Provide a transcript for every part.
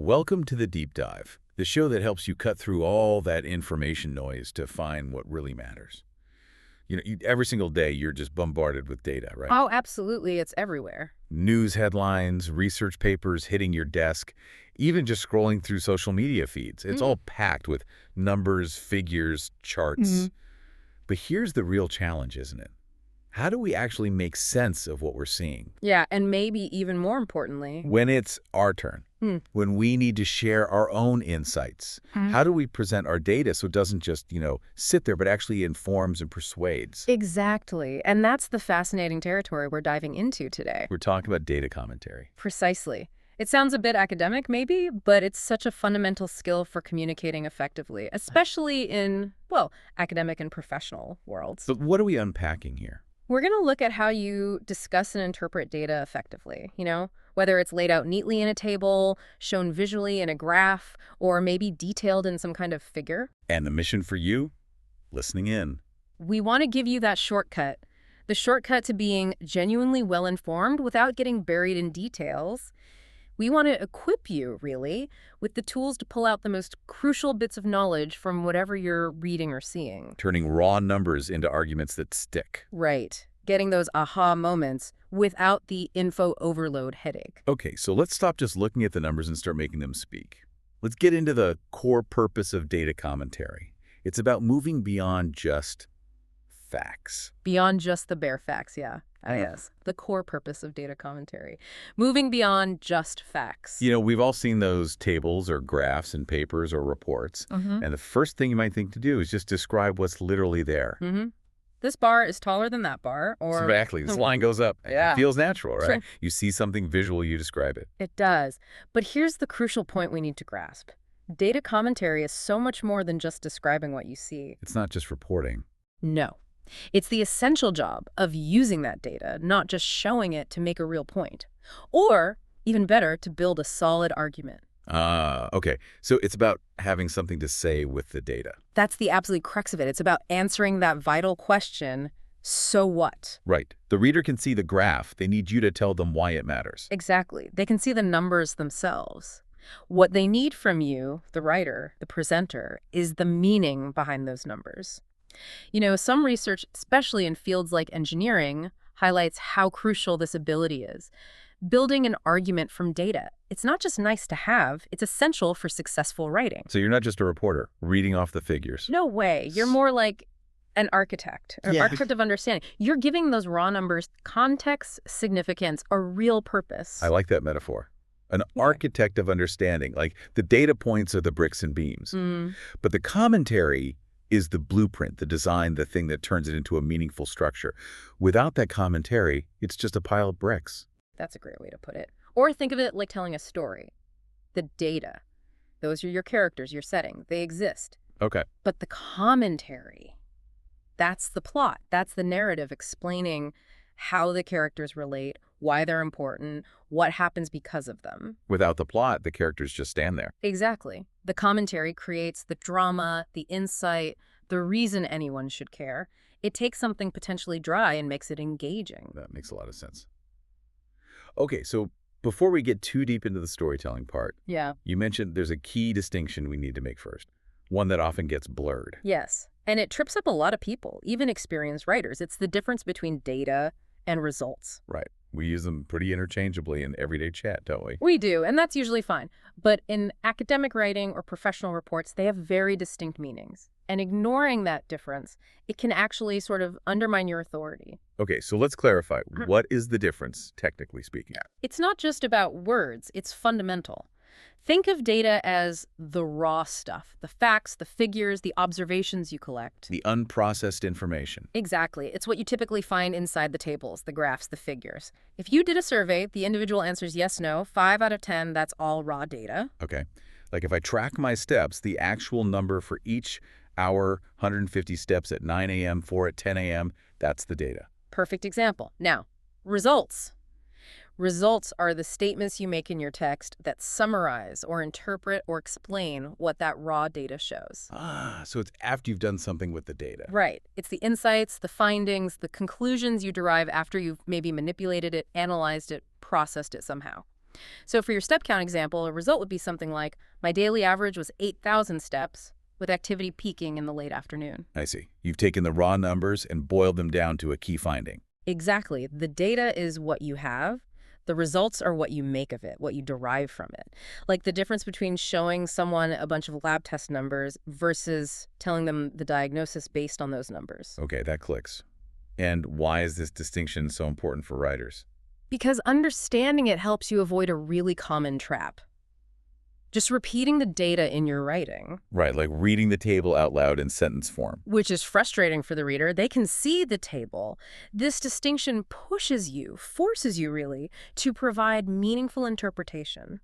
Welcome to the Deep Dive, the show that helps you cut through all that information noise to find what really matters. Every single day you're just bombarded with data, right? Oh, absolutely. It's everywhere. News headlines, research papers hitting your desk, even just scrolling through social media feeds. It's all packed with numbers, figures, charts. But here's the real challenge, isn't it? How do we actually make sense of what we're seeing? Yeah, and maybe even more importantly, When it's our turn, when we need to share our own insights, how do we present our data so it doesn't just, sit there, but actually informs and persuades? exactly. And that's the fascinating territory we're diving into today. We're talking about data commentary. Precisely. It sounds a bit academic, maybe, but it's such a fundamental skill for communicating effectively, especially in, well, academic and professional worlds. But what are we unpacking here? We're going to look at how you discuss and interpret data effectively, whether it's laid out neatly in a table, shown visually in a graph, or maybe detailed in some kind of figure. And the mission for you? Listening in. We want to give you that shortcut, the shortcut to being genuinely well-informed without getting buried in details. We want to equip you, really, with the tools to pull out the most crucial bits of knowledge from whatever you're reading or seeing. Turning raw numbers into arguments that stick. Right. Getting those aha moments without the info overload headache. Okay, so let's stop just looking at the numbers and start making them speak. Let's get into the core purpose of data commentary. It's about moving beyond just facts. Beyond just the bare facts, yeah. Yes. The core purpose of data commentary. Moving beyond just facts. We've all seen those tables or graphs in papers or reports. And the first thing you might think to do is just describe what's literally there. This bar is taller than that bar, or... Exactly. This line goes up. Yeah. It feels natural, right? Sure. You see something visual, you describe it. It does. But here's the crucial point we need to grasp. Data commentary is so much more than just describing what you see. It's not just reporting. No. It's the essential job of using that data, not just showing it to make a real point. Or, even better, to build a solid argument. Okay. So it's about having something to say with the data. That's the absolute crux of it. It's about answering that vital question, so what? Right. The reader can see the graph. They need you to tell them why it matters. Exactly. They can see the numbers themselves. What they need from you, the writer, the presenter, is the meaning behind those numbers. Some research, especially in fields like engineering, highlights how crucial this ability is. Building an argument from data. It's not just nice to have, it's essential for successful writing. So you're not just a reporter reading off the figures. No way. You're more like an architect, an architect of understanding. You're giving those raw numbers context, significance, a real purpose. I like that metaphor. An architect of understanding. Like the data points are the bricks and beams. But the commentary is the blueprint, the design, the thing that turns it into a meaningful structure. Without that commentary, it's just a pile of bricks. That's a great way to put it. Or think of it like telling a story. The data. Those are your characters, your setting. They exist. Okay. But the commentary, that's the plot. That's the narrative explaining how the characters relate, why they're important, what happens because of them. Without the plot, the characters just stand there. Exactly. The commentary creates the drama, the insight, the reason anyone should care. It takes something potentially dry and makes it engaging. That makes a lot of sense. Okay, so before we get too deep into the storytelling part, you mentioned there's a key distinction we need to make first, one that often gets blurred. Yes, and it trips up a lot of people, even experienced writers. It's the difference between data and results. Right. We use them pretty interchangeably in everyday chat, don't we? We do, and that's usually fine. But in academic writing or professional reports, they have very distinct meanings. And ignoring that difference, it can actually sort of undermine your authority. Okay, so let's clarify. What is the difference, technically speaking? It's not just about words, it's fundamental. Think of data as the raw stuff, the facts, the figures, the observations you collect. The unprocessed information. Exactly. It's what you typically find inside the tables, the graphs, the figures. If you did a survey, the individual answers yes, no, 5 out of 10, that's all raw data. Okay. Like if I track my steps, the actual number for each hour, 150 steps at 9 a.m., 4 at 10 a.m., that's the data. Perfect example. Now, results. Results are the statements you make in your text that summarize or interpret or explain what that raw data shows. So it's after you've done something with the data. Right. It's the insights, the findings, the conclusions you derive after you've maybe manipulated it, analyzed it, processed it somehow. So for your step count example, a result would be something like, my daily average was 8,000 steps, with activity peaking in the late afternoon. I see. You've taken the raw numbers and boiled them down to a key finding. Exactly. The data is what you have. The results are what you make of it, what you derive from it. Like the difference between showing someone a bunch of lab test numbers versus telling them the diagnosis based on those numbers. Okay, that clicks. And why is this distinction so important for writers? Because understanding it helps you avoid a really common trap. Just repeating the data in your writing. Right, like reading the table out loud in sentence form. Which is frustrating for the reader. They can see the table. This distinction pushes you, forces you really, to provide meaningful interpretation.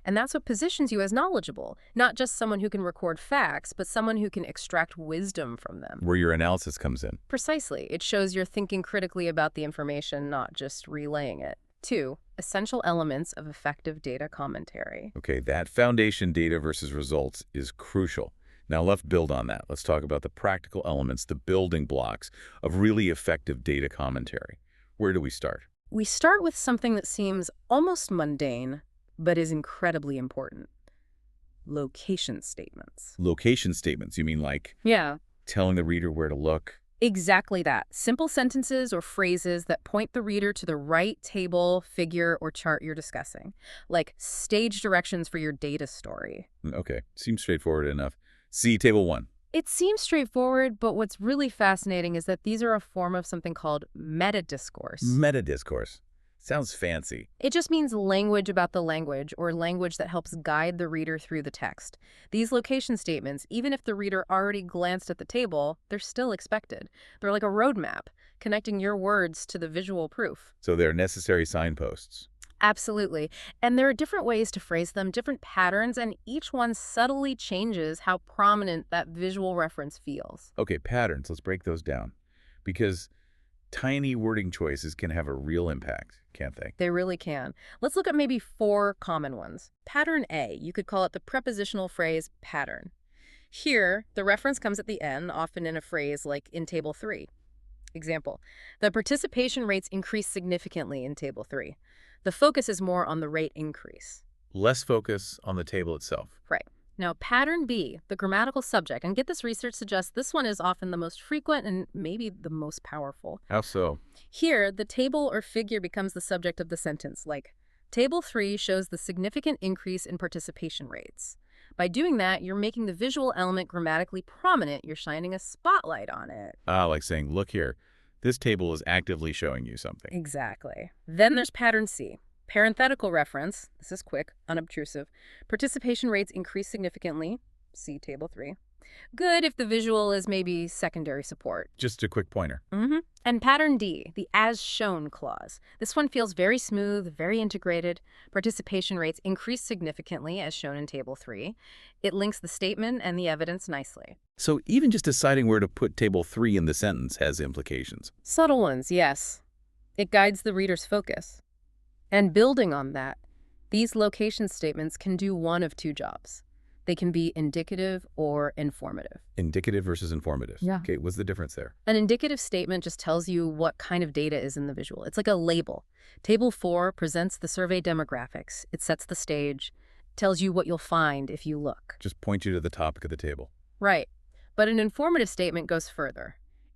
And that's what positions you as knowledgeable, not just someone who can record facts, but someone who can extract wisdom from them. Where your analysis comes in. Precisely. It shows you're thinking critically about the information, not just relaying it. 2. Essential elements of effective data commentary. Okay, that foundation data versus results is crucial. Now let's build on that. Let's talk about the practical elements, the building blocks of really effective data commentary. Where do we start? We start with something that seems almost mundane, but is incredibly important. Location statements. Location statements, you mean like Yeah. telling the reader where to look? Exactly that. Simple sentences or phrases that point the reader to the right table, figure, or chart you're discussing. Like stage directions for your data story. Okay, seems straightforward enough. See Table 1. It seems straightforward, but what's really fascinating is that these are a form of something called meta-discourse. Meta-discourse. Sounds fancy. It just means language about the language, or language that helps guide the reader through the text. These location statements, even if the reader already glanced at the table, they're still expected. They're like a roadmap, connecting your words to the visual proof. So they're necessary signposts. Absolutely. And there are different ways to phrase them, different patterns, and each one subtly changes how prominent that visual reference feels. Okay, patterns. Let's break those down. Because tiny wording choices can have a real impact, can't they? They really can. Let's look at maybe 4 common ones. Pattern A, you could call it the prepositional phrase pattern. Here, the reference comes at the end, often in a phrase like in Table 3. Example, the participation rates increase significantly in Table 3. The focus is more on the rate increase. Less focus on the table itself. Right. Now, pattern B, the grammatical subject, and get this, research suggests this one is often the most frequent and maybe the most powerful. How so? Here, the table or figure becomes the subject of the sentence, like, Table 3 shows the significant increase in participation rates. By doing that, you're making the visual element grammatically prominent. You're shining a spotlight on it. Ah, like saying, look here, this table is actively showing you something. Exactly. Then there's pattern C. Parenthetical reference, this is quick, unobtrusive. Participation rates increase significantly, see Table 3. Good if the visual is maybe secondary support. Just a quick pointer. And pattern D, the as shown clause. This one feels very smooth, very integrated. Participation rates increase significantly, as shown in Table 3. It links the statement and the evidence nicely. So even just deciding where to put Table 3 in the sentence has implications. Subtle ones, yes. It guides the reader's focus. And building on that, these location statements can do one of 2 jobs. They can be indicative or informative. Indicative versus informative. Yeah. Okay, what's the difference there? An indicative statement just tells you what kind of data is in the visual. It's like a label. Table 4 presents the survey demographics. It sets the stage, tells you what you'll find if you look. Just point you to the topic of the table. Right. But an informative statement goes further.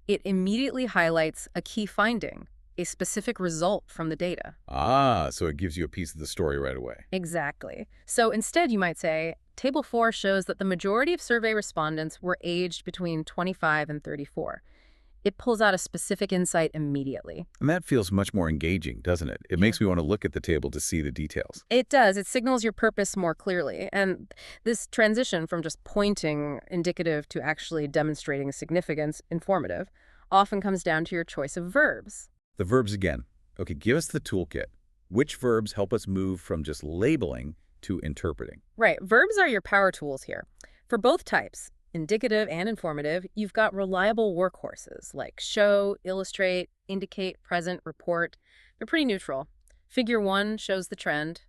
It immediately highlights a key finding, a specific result from the data. Ah, so it gives you a piece of the story right away. Exactly. So instead, you might say, Table 4 shows that the majority of survey respondents were aged between 25 and 34. It pulls out a specific insight immediately. And that feels much more engaging, doesn't it? It makes me want to look at the table to see the details. It does. It signals your purpose more clearly. And this transition from just pointing indicative to actually demonstrating significance informative often comes down to your choice of verbs. The verbs again. Okay, give us the toolkit. Which verbs help us move from just labeling to interpreting? Right. Verbs are your power tools here. For both types, indicative and informative, you've got reliable workhorses like show, illustrate, indicate, present, report. They're pretty neutral. Figure 1 shows the trend.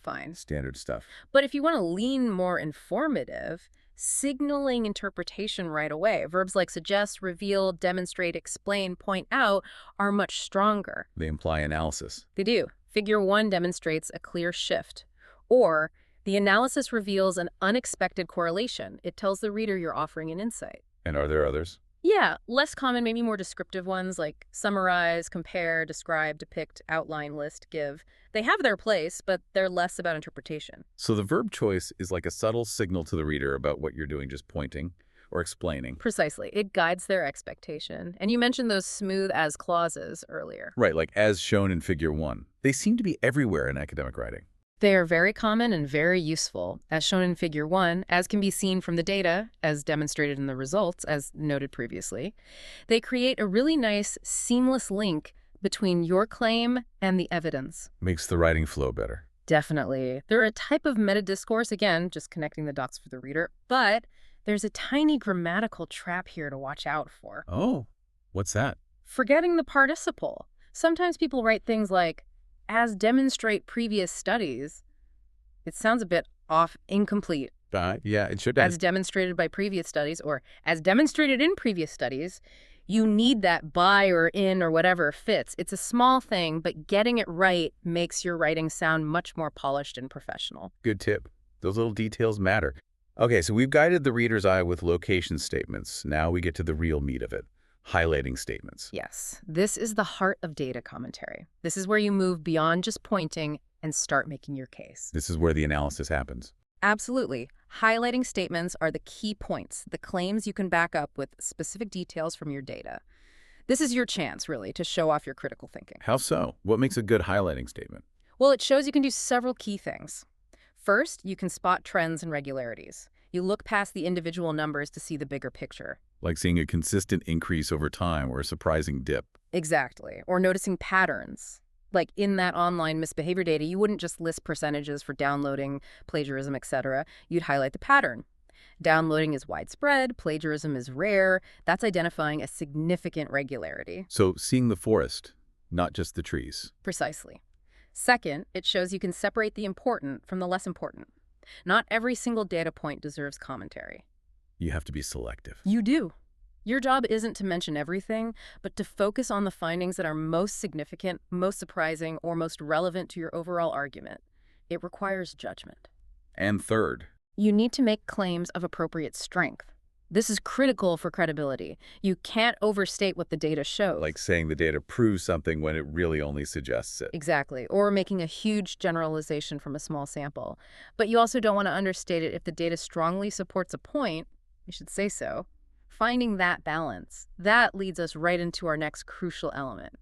Fine. Standard stuff. But if you want to lean more informative, signaling interpretation right away, verbs like suggest, reveal, demonstrate, explain, point out are much stronger. They imply analysis. They do. Figure 1 demonstrates a clear shift. Or, the analysis reveals an unexpected correlation. It tells the reader you're offering an insight. And are there others? Yeah, less common, maybe more descriptive ones like summarize, compare, describe, depict, outline, list, give. They have their place, but they're less about interpretation. So the verb choice is like a subtle signal to the reader about what you're doing, just pointing or explaining. Precisely. It guides their expectation. And you mentioned those smooth as clauses earlier. Right, like as shown in Figure 1. They seem to be everywhere in academic writing. They are very common and very useful, as shown in Figure 1, as can be seen from the data, as demonstrated in the results, as noted previously. They create a really nice, seamless link between your claim and the evidence. Makes the writing flow better. Definitely. They're a type of meta-discourse, again, just connecting the dots for the reader, but there's a tiny grammatical trap here to watch out for. Oh, what's that? Forgetting the participle. Sometimes people write things like, as demonstrate previous studies. It sounds a bit off, incomplete. Yeah, it sure does. As demonstrated by previous studies, or as demonstrated in previous studies, you need that by or in or whatever fits. It's a small thing, but getting it right makes your writing sound much more polished and professional. Good tip. Those little details matter. Okay, so we've guided the reader's eye with location statements. Now we get to the real meat of it. Highlighting statements. Yes, this is the heart of data commentary. This is where you move beyond just pointing and start making your case. This is where the analysis happens. Absolutely. Highlighting statements are the key points, the claims you can back up with specific details from your data. This is your chance, really, to show off your critical thinking. How so? What makes a good highlighting statement? Well, it shows you can do several key things. First, you can spot trends and regularities. You look past the individual numbers to see the bigger picture. Like seeing a consistent increase over time or a surprising dip. Exactly. Or noticing patterns. Like in that online misbehavior data, you wouldn't just list percentages for downloading, plagiarism, etc. You'd highlight the pattern. Downloading is widespread, plagiarism is rare. That's identifying a significant regularity. So seeing the forest, not just the trees. Precisely. Second, it shows you can separate the important from the less important. Not every single data point deserves commentary. You have to be selective. You do. Your job isn't to mention everything, but to focus on the findings that are most significant, most surprising, or most relevant to your overall argument. It requires judgment. And third, you need to make claims of appropriate strength. This is critical for credibility. You can't overstate what the data shows. like saying the data proves something when it really only suggests it. Exactly, or making a huge generalization from a small sample. But you also don't want to understate it. If the data strongly supports a point, you should say so. Finding that balance, that leads us right into our next crucial element,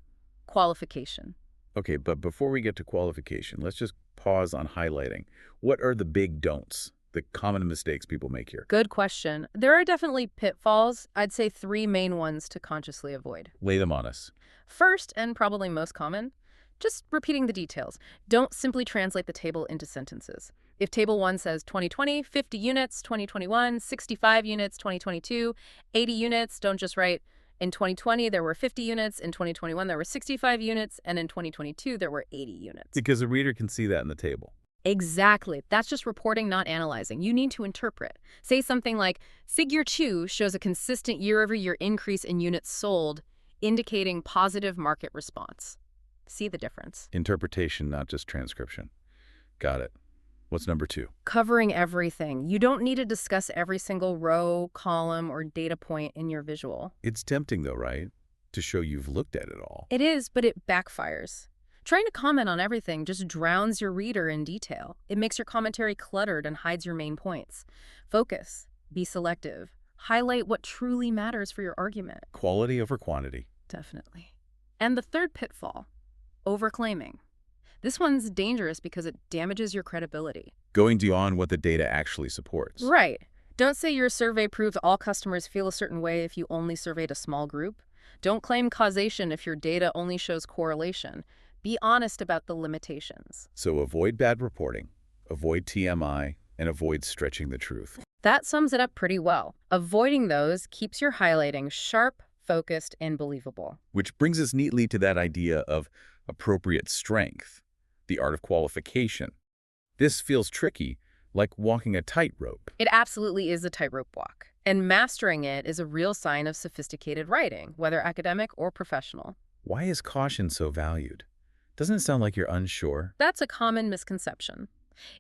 qualification. Okay, but before we get to qualification, let's just pause on highlighting. What are the big don'ts, the common mistakes people make here? Good question. There are definitely pitfalls. I'd say 3 main ones to consciously avoid. Lay them on us. First, and probably most common, just repeating the details. Don't simply translate the table into sentences. If Table 1 says 2020, 50 units, 2021, 65 units, 2022, 80 units, don't just write, in 2020 there were 50 units, in 2021 there were 65 units, and in 2022 there were 80 units. Because a reader can see that in the table. Exactly. That's just reporting, not analyzing. You need to interpret. Say something like, Figure 2 shows a consistent year-over-year increase in units sold, indicating positive market response. See the difference. Interpretation, not just transcription. Got it. What's number 2? Covering everything. You don't need to discuss every single row, column, or data point in your visual. It's tempting though, right? To show you've looked at it all. It is, but it backfires. Trying to comment on everything just drowns your reader in detail. It makes your commentary cluttered and hides your main points. Focus. Be selective. Highlight what truly matters for your argument. Quality over quantity. Definitely. And the third pitfall, overclaiming. This one's dangerous because it damages your credibility. Going beyond what the data actually supports. Right. Don't say your survey proved all customers feel a certain way if you only surveyed a small group. Don't claim causation if your data only shows correlation. Be honest about the limitations. So avoid bad reporting, avoid TMI, and avoid stretching the truth. That sums it up pretty well. Avoiding those keeps your highlighting sharp, focused, and believable. Which brings us neatly to that idea of appropriate strength, the art of qualification. This feels tricky, like walking a tightrope. It absolutely is a tightrope walk. And mastering it is a real sign of sophisticated writing, whether academic or professional. Why is caution so valued? Doesn't it sound like you're unsure? That's a common misconception.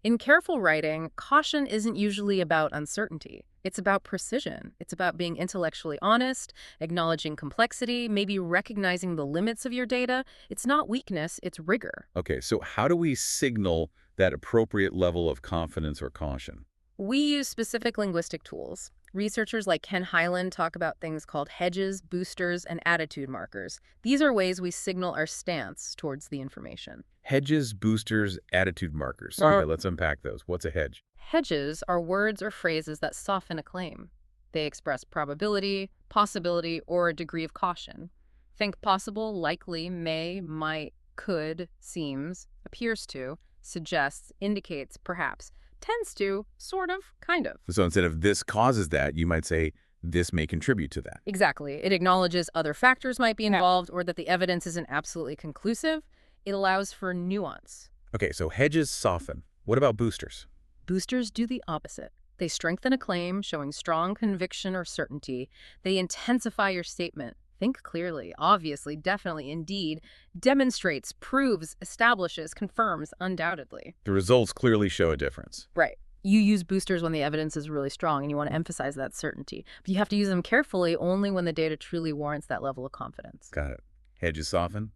In careful writing, caution isn't usually about uncertainty. It's about precision. It's about being intellectually honest, acknowledging complexity, maybe recognizing the limits of your data. It's not weakness, it's rigor. Okay, so how do we signal that appropriate level of confidence or caution? We use specific linguistic tools. Researchers like Ken Highland talk about things called hedges, boosters, and attitude markers. These are ways we signal our stance towards the information. Hedges, boosters, attitude markers. Okay, let's unpack those. What's a hedge? Hedges are words or phrases that soften a claim. They express probability, possibility, or a degree of caution. Think possible, likely, may, might, could, seems, appears to, suggests, indicates, perhaps, tends to, sort of, kind of. So instead of this causes that, you might say this may contribute to that. Exactly. It acknowledges other factors might be involved or that the evidence isn't absolutely conclusive. It allows for nuance. Okay, so hedges soften. What about boosters? Boosters do the opposite. They strengthen a claim, showing strong conviction or certainty. They intensify your statement. Think clearly, obviously, definitely, indeed, demonstrates, proves, establishes, confirms, undoubtedly. The results clearly show a difference. Right. You use boosters when the evidence is really strong and you want to emphasize that certainty. But you have to use them carefully only when the data truly warrants that level of confidence. Got it. Hedges soften,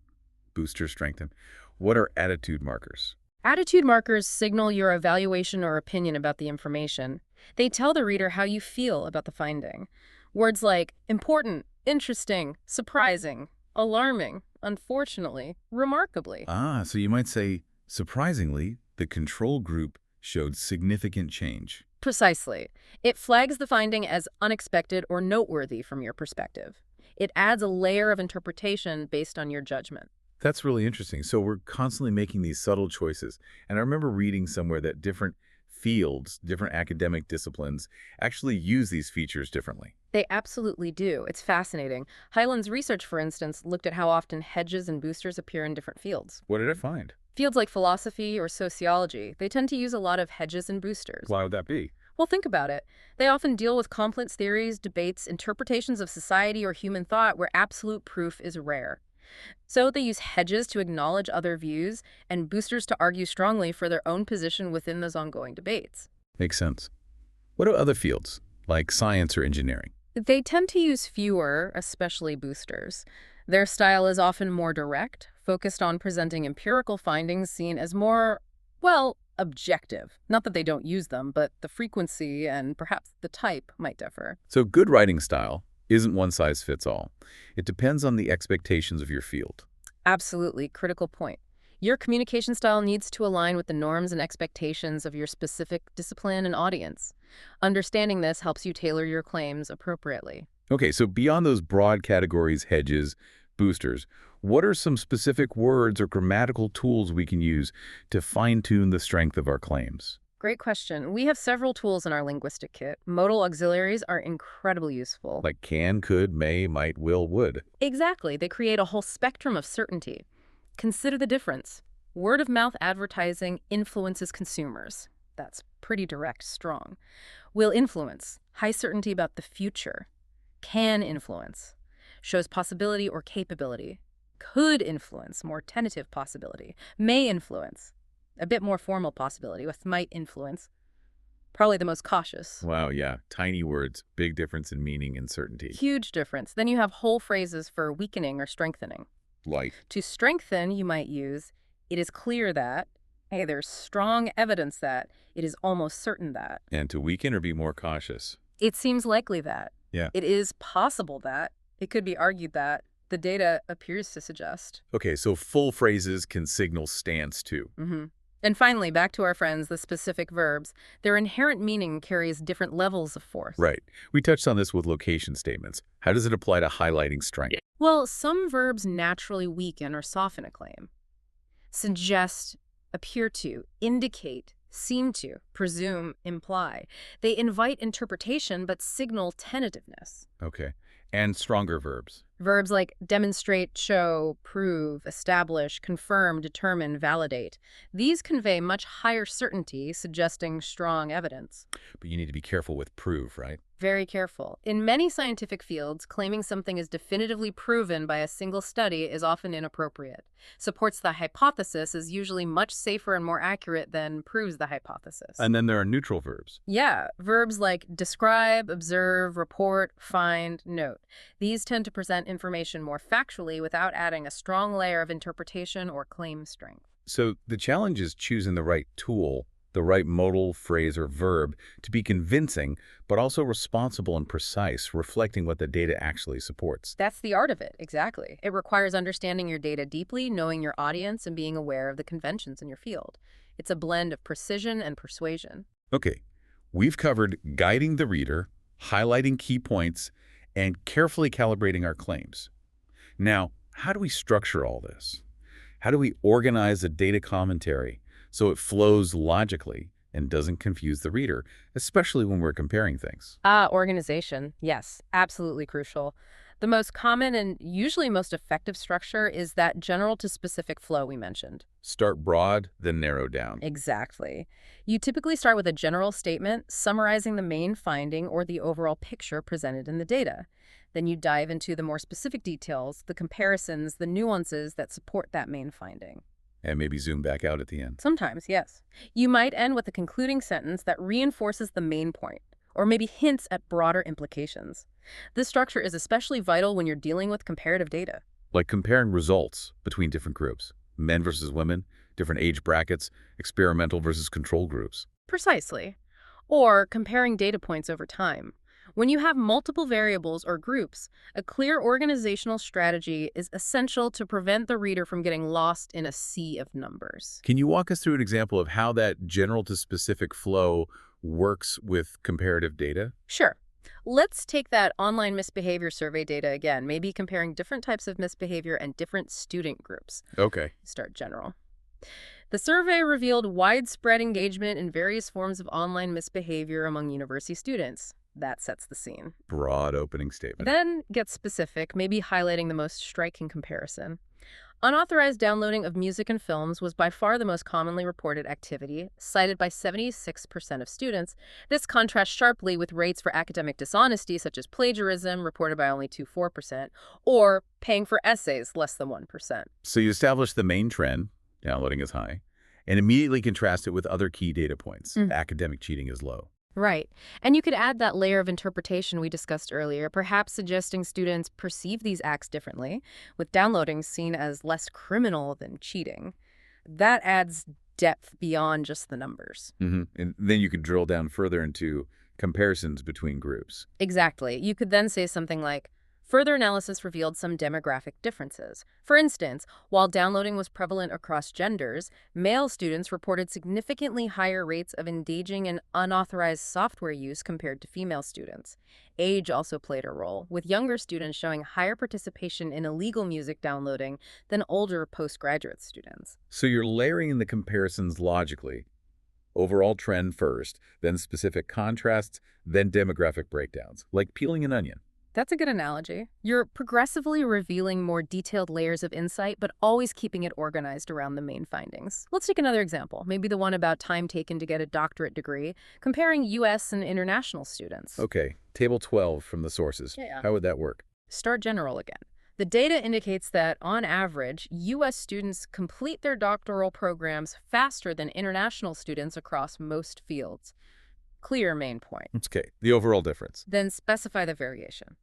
boosters strengthen. What are attitude markers? Attitude markers signal your evaluation or opinion about the information. They tell the reader how you feel about the finding. Words like important, interesting, surprising, alarming, unfortunately, remarkably. So you might say, surprisingly, the control group showed significant change. Precisely. It flags the finding as unexpected or noteworthy from your perspective. It adds a layer of interpretation based on your judgment. That's really interesting. So we're constantly making these subtle choices. And I remember reading somewhere that different fields, different academic disciplines, actually use these features differently. They absolutely do. It's fascinating. Highland's research, for instance, looked at how often hedges and boosters appear in different fields. What did it find? Fields like philosophy or sociology, they tend to use a lot of hedges and boosters. Why would that be? Well, think about it. They often deal with complex theories, debates, interpretations of society or human thought where absolute proof is rare. So they use hedges to acknowledge other views and boosters to argue strongly for their own position within those ongoing debates. Makes sense. What about other fields, like science or engineering? They tend to use fewer, especially boosters. Their style is often more direct, focused on presenting empirical findings seen as more, well, objective. Not that they don't use them, but the frequency and perhaps the type might differ. So good writing style isn't one size fits all. It depends on the expectations of your field. Absolutely, critical point. Your communication style needs to align with the norms and expectations of your specific discipline and audience. Understanding this helps you tailor your claims appropriately. Okay, so beyond those broad categories, hedges, boosters, what are some specific words or grammatical tools we can use to fine-tune the strength of our claims? Great question. We have several tools in our linguistic kit. Modal auxiliaries are incredibly useful. Like can, could, may, might, will, would. Exactly. They create a whole spectrum of certainty. Consider the difference. Word-of-mouth advertising influences consumers. That's pretty direct, strong. Will influence. High certainty about the future. Can influence. Shows possibility or capability. Could influence. More tentative possibility. May influence. A bit more formal possibility with might influence. Probably the most cautious. Wow, yeah. Tiny words, big difference in meaning and certainty. Huge difference. Then you have whole phrases for weakening or strengthening. Like? To strengthen, you might use, it is clear that, hey, there's strong evidence that, it is almost certain that. And to weaken or be more cautious? It seems likely that. Yeah. It is possible that. It could be argued that. The data appears to suggest. Okay, so full phrases can signal stance too. And finally, back to our friends, the specific verbs. Their inherent meaning carries different levels of force. Right. We touched on this with location statements. How does it apply to highlighting strength? Well, some verbs naturally weaken or soften a claim. Suggest, appear to, indicate, seem to, presume, imply. They invite interpretation but signal tentativeness. Okay. And stronger verbs? Verbs like demonstrate, show, prove, establish, confirm, determine, validate. These convey much higher certainty, suggesting strong evidence. But you need to be careful with prove, right? Very careful. In many scientific fields, claiming something is definitively proven by a single study is often inappropriate. Supports the hypothesis is usually much safer and more accurate than proves the hypothesis. And then there are neutral verbs. Yeah, verbs like describe, observe, report, find, note. These tend to present information more factually without adding a strong layer of interpretation or claim strength. So the challenge is choosing the right tool, the right modal, phrase, or verb to be convincing, but also responsible and precise, reflecting what the data actually supports. That's the art of it, exactly. It requires understanding your data deeply, knowing your audience, and being aware of the conventions in your field. It's a blend of precision and persuasion. Okay, we've covered guiding the reader, highlighting key points, and carefully calibrating our claims. Now, how do we structure all this? How do we organize a data commentary so it flows logically and doesn't confuse the reader, especially when we're comparing things? Organization. Yes, absolutely crucial. The most common and usually most effective structure is that general to specific flow we mentioned. Start broad, then narrow down. Exactly. You typically start with a general statement summarizing the main finding or the overall picture presented in the data. Then you dive into the more specific details, the comparisons, the nuances that support that main finding. And maybe zoom back out at the end. Sometimes, yes. You might end with a concluding sentence that reinforces the main point, or maybe hints at broader implications. This structure is especially vital when you're dealing with comparative data. Like comparing results between different groups, men versus women, different age brackets, experimental versus control groups. Precisely. Or comparing data points over time. When you have multiple variables or groups, a clear organizational strategy is essential to prevent the reader from getting lost in a sea of numbers. Can you walk us through an example of how that general to specific flow works with comparative data? Sure. Let's take that online misbehavior survey data again, maybe comparing different types of misbehavior and different student groups. Okay. Start general. The survey revealed widespread engagement in various forms of online misbehavior among university students. That sets the scene. Broad opening statement. Then get specific, maybe highlighting the most striking comparison. Unauthorized downloading of music and films was by far the most commonly reported activity, cited by 76% of students. This contrasts sharply with rates for academic dishonesty, such as plagiarism, reported by only 4%, or paying for essays, less than 1%. So you establish the main trend, downloading is high, and immediately contrast it with other key data points. Academic cheating is low. Right. And you could add that layer of interpretation we discussed earlier, perhaps suggesting students perceive these acts differently, with downloading seen as less criminal than cheating. That adds depth beyond just the numbers. And then you could drill down further into comparisons between groups. Exactly. You could then say something like, further analysis revealed some demographic differences. For instance, while downloading was prevalent across genders, male students reported significantly higher rates of engaging in unauthorized software use compared to female students. Age also played a role, with younger students showing higher participation in illegal music downloading than older postgraduate students. So you're layering the comparisons logically. Overall trend first, then specific contrasts, then demographic breakdowns, like peeling an onion. That's a good analogy. You're progressively revealing more detailed layers of insight, but always keeping it organized around the main findings. Let's take another example, maybe the one about time taken to get a doctorate degree, comparing U.S. and international students. Okay, table 12 from the sources. Yeah. How would that work? Start general again. The data indicates that, on average, U.S. students complete their doctoral programs faster than international students across most fields. Clear main point. Okay, the overall difference. Then specify the variation.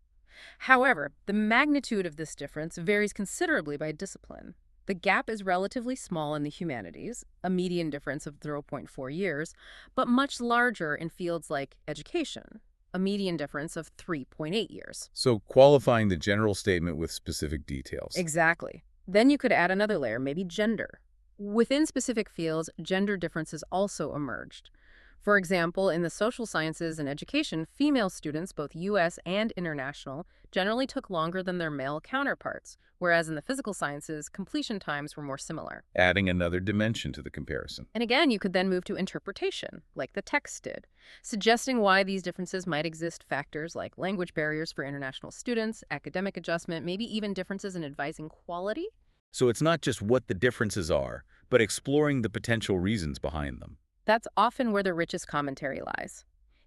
However, the magnitude of this difference varies considerably by discipline. The gap is relatively small in the humanities, a median difference of 0.4 years, but much larger in fields like education, a median difference of 3.8 years. So qualifying the general statement with specific details. Exactly. Then you could add another layer, maybe gender. Within specific fields, gender differences also emerged. For example, in the social sciences and education, female students, both U.S. and international, generally took longer than their male counterparts, whereas in the physical sciences, completion times were more similar. Adding another dimension to the comparison. And again, you could then move to interpretation, like the text did, suggesting why these differences might exist. Factors like language barriers for international students, academic adjustment, maybe even differences in advising quality. So it's not just what the differences are, but exploring the potential reasons behind them. That's often where the richest commentary lies.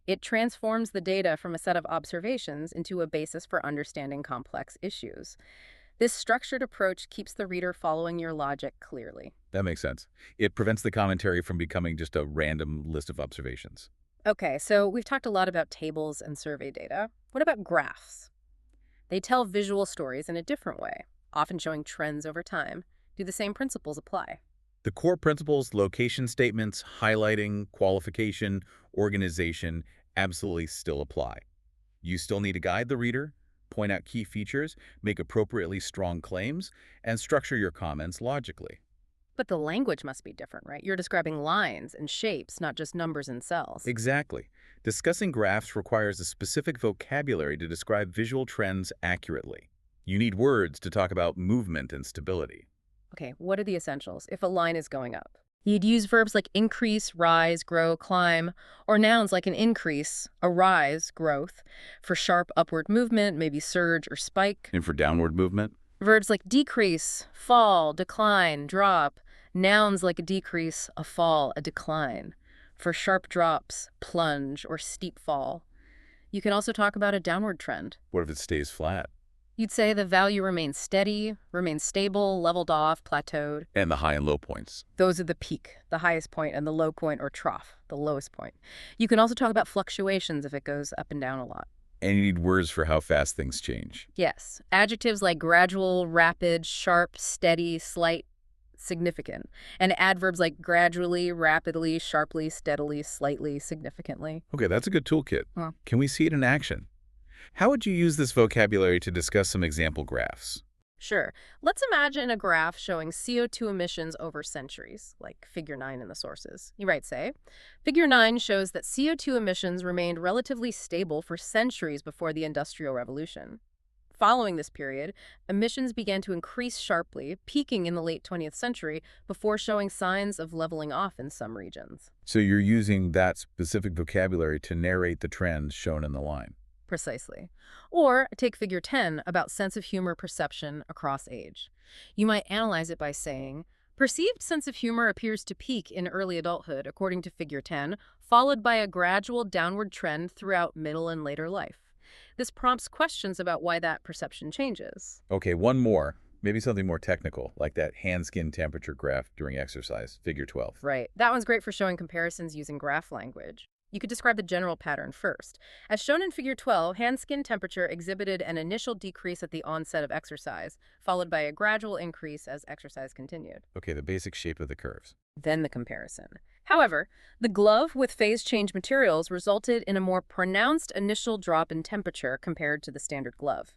It transforms the data from a set of observations into a basis for understanding complex issues. This structured approach keeps the reader following your logic clearly. That makes sense. It prevents the commentary from becoming just a random list of observations. Okay, so we've talked a lot about tables and survey data. What about graphs? They tell visual stories in a different way, often showing trends over time. Do the same principles apply? The core principles, location statements, highlighting, qualification, organization, absolutely still apply. You still need to guide the reader, point out key features, make appropriately strong claims, and structure your comments logically. But the language must be different, right? You're describing lines and shapes, not just numbers and cells. Exactly. Discussing graphs requires a specific vocabulary to describe visual trends accurately. You need words to talk about movement and stability. Okay, what are the essentials if a line is going up? You'd use verbs like increase, rise, grow, climb, or nouns like an increase, a rise, growth, for sharp upward movement, maybe surge or spike. And for downward movement? Verbs like decrease, fall, decline, drop, nouns like a decrease, a fall, a decline, for sharp drops, plunge, or steep fall. You can also talk about a downward trend. What if it stays flat? You'd say the value remains steady, remains stable, leveled off, plateaued. And the high and low points. Those are the peak, the highest point, and the low point or trough, the lowest point. You can also talk about fluctuations if it goes up and down a lot. And you need words for how fast things change. Yes, adjectives like gradual, rapid, sharp, steady, slight, significant. And adverbs like gradually, rapidly, sharply, steadily, slightly, significantly. Okay, that's a good toolkit. Well. Can we see it in action? How would you use this vocabulary to discuss some example graphs? Sure. Let's imagine a graph showing CO2 emissions over centuries, like figure 9 in the sources. You might say, figure 9 shows that CO2 emissions remained relatively stable for centuries before the Industrial Revolution. Following this period, emissions began to increase sharply, peaking in the late 20th century before showing signs of leveling off in some regions. So you're using that specific vocabulary to narrate the trends shown in the line. Precisely. Or take figure 10 about sense of humor perception across age. You might analyze it by saying, perceived sense of humor appears to peak in early adulthood, according to figure 10, followed by a gradual downward trend throughout middle and later life. This prompts questions about why that perception changes. Okay, one more. Maybe something more technical, like that hand-skin temperature graph during exercise, figure 12. Right. That one's great for showing comparisons using graph language. You could describe the general pattern first. As shown in figure 12, hand skin temperature exhibited an initial decrease at the onset of exercise, followed by a gradual increase as exercise continued. Okay, the basic shape of the curves. Then the comparison. However, the glove with phase change materials resulted in a more pronounced initial drop in temperature compared to the standard glove.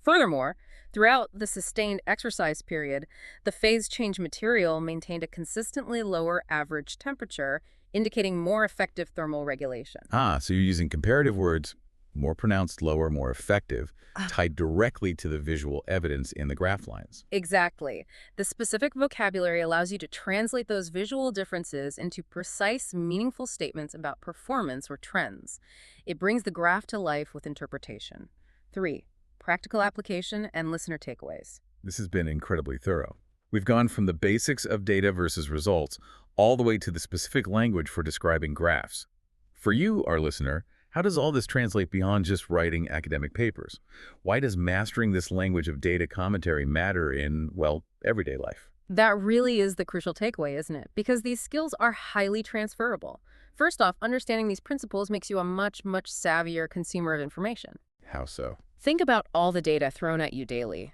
Furthermore, throughout the sustained exercise period, the phase change material maintained a consistently lower average temperature, indicating more effective thermal regulation. So you're using comparative words, more pronounced, lower, more effective, tied directly to the visual evidence in the graph lines. Exactly. The specific vocabulary allows you to translate those visual differences into precise, meaningful statements about performance or trends. It brings the graph to life with interpretation. 3. Practical application and listener takeaways. This has been incredibly thorough. We've gone from the basics of data versus results all the way to the specific language for describing graphs. For you, our listener, how does all this translate beyond just writing academic papers? Why does mastering this language of data commentary matter in, well, everyday life? That really is the crucial takeaway, isn't it? Because these skills are highly transferable. First off, understanding these principles makes you a much, much savvier consumer of information. How so? Think about all the data thrown at you daily.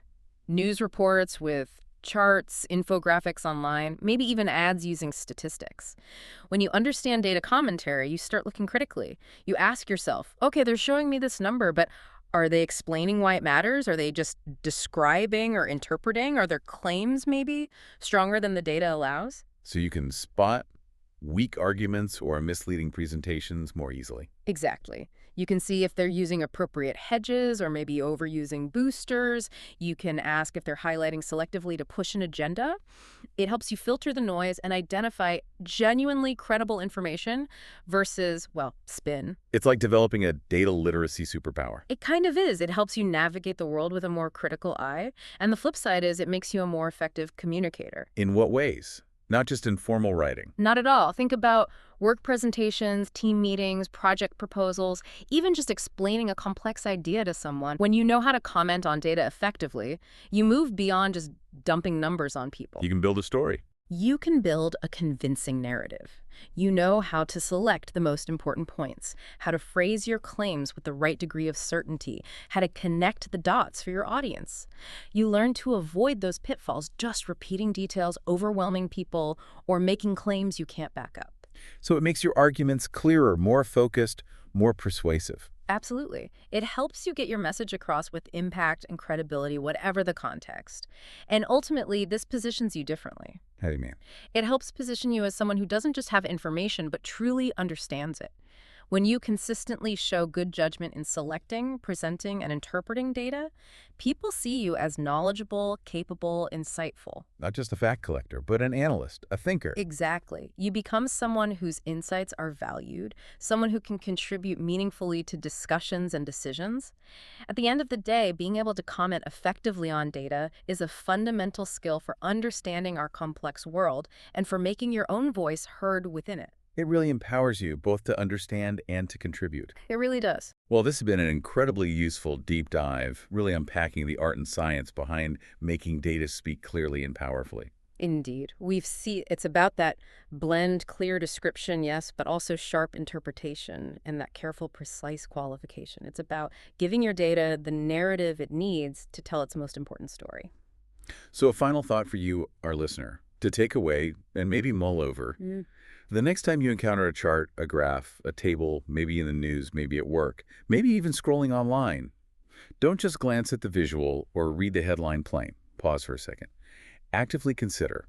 News reports with charts, infographics online, maybe even ads using statistics. When you understand data commentary, you start looking critically. You ask yourself, okay, they're showing me this number, but are they explaining why it matters? Are they just describing or interpreting? Are their claims maybe stronger than the data allows? So you can spot weak arguments or misleading presentations more easily. Exactly. You can see if they're using appropriate hedges or maybe overusing boosters. You can ask if they're highlighting selectively to push an agenda. It helps you filter the noise and identify genuinely credible information versus, well, spin. It's like developing a data literacy superpower. It kind of is. It helps you navigate the world with a more critical eye. And the flip side is it makes you a more effective communicator. In what ways? not just in formal writing. Not at all. Think about work presentations, team meetings, project proposals, even just explaining a complex idea to someone. When you know how to comment on data effectively, you move beyond just dumping numbers on people. You can build a story. You can build a convincing narrative. You know how to select the most important points, how to phrase your claims with the right degree of certainty, how to connect the dots for your audience. You learn to avoid those pitfalls, just repeating details, overwhelming people, or making claims you can't back up. So it makes your arguments clearer, more focused, more persuasive. Absolutely. It helps you get your message across with impact and credibility, whatever the context. And ultimately, this positions you differently. How do you mean? It helps position you as someone who doesn't just have information, but truly understands it. When you consistently show good judgment in selecting, presenting, and interpreting data, people see you as knowledgeable, capable, insightful. Not just a fact collector, but an analyst, a thinker. Exactly. You become someone whose insights are valued, someone who can contribute meaningfully to discussions and decisions. At the end of the day, being able to comment effectively on data is a fundamental skill for understanding our complex world and for making your own voice heard within it. It really empowers you both to understand and to contribute. It really does. Well, this has been an incredibly useful deep dive, really unpacking the art and science behind making data speak clearly and powerfully. Indeed. It's about that blend, clear description, yes, but also sharp interpretation and that careful, precise qualification. It's about giving your data the narrative it needs to tell its most important story. So a final thought for you, our listener, to take away and maybe mull over. The next time you encounter a chart, a graph, a table, maybe in the news, maybe at work, maybe even scrolling online, don't just glance at the visual or read the headline plain. Pause for a second. Actively consider,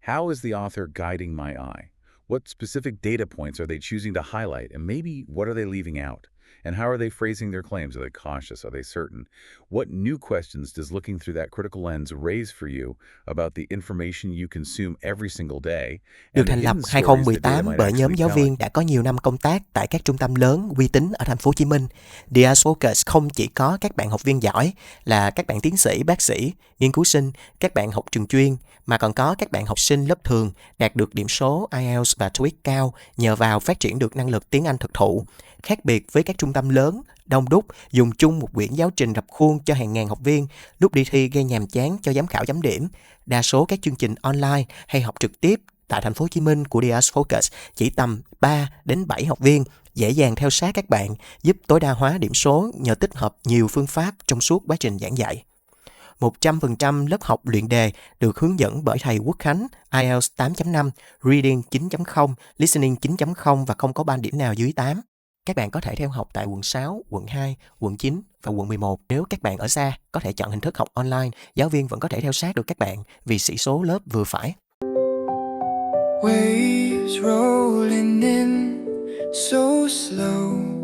how is the author guiding my eye? What specific data points are they choosing to highlight? And maybe what are they leaving out? And how are they phrasing their claims? Are they cautious? Are they certain? What new questions does looking through that critical lens raise for you about the information you consume every single day? Được thành lập 2018 bởi nhóm giáo viên đã có nhiều năm công tác tại các trung tâm lớn uy tín ở thành phố Hồ Chí Minh. IELTS FOCUS không chỉ có các bạn học viên giỏi là các bạn tiến sĩ, bác sĩ, nghiên cứu sinh, các bạn học trường chuyên, mà còn có các bạn học sinh lớp thường đạt được điểm số IELTS và TOEIC cao nhờ vào phát triển được năng lực tiếng Anh thực thụ. Khác biệt với các trung tâm lớn, đông đúc, dùng chung một quyển giáo trình rập khuôn cho hàng ngàn học viên, lúc đi thi gây nhàm chán cho giám khảo chấm điểm. Đa số các chương trình online hay học trực tiếp tại thành phố Hồ Chí Minh của IELTS FOCUS chỉ tầm 3 đến 7 học viên, dễ dàng theo sát các bạn, giúp tối đa hóa điểm số nhờ tích hợp nhiều phương pháp trong suốt quá trình giảng dạy. 100% lớp học luyện đề được hướng dẫn bởi thầy Quốc Khánh, IELTS 8.5, Reading 9.0, Listening 9.0 và không có ban điểm nào dưới 8. Các bạn có thể theo học tại quận 6, quận 2, quận 9 và quận 11. Nếu các bạn ở xa, có thể chọn hình thức học online, giáo viên vẫn có thể theo sát được các bạn vì sĩ số lớp vừa phải. Waves rolling in so slow.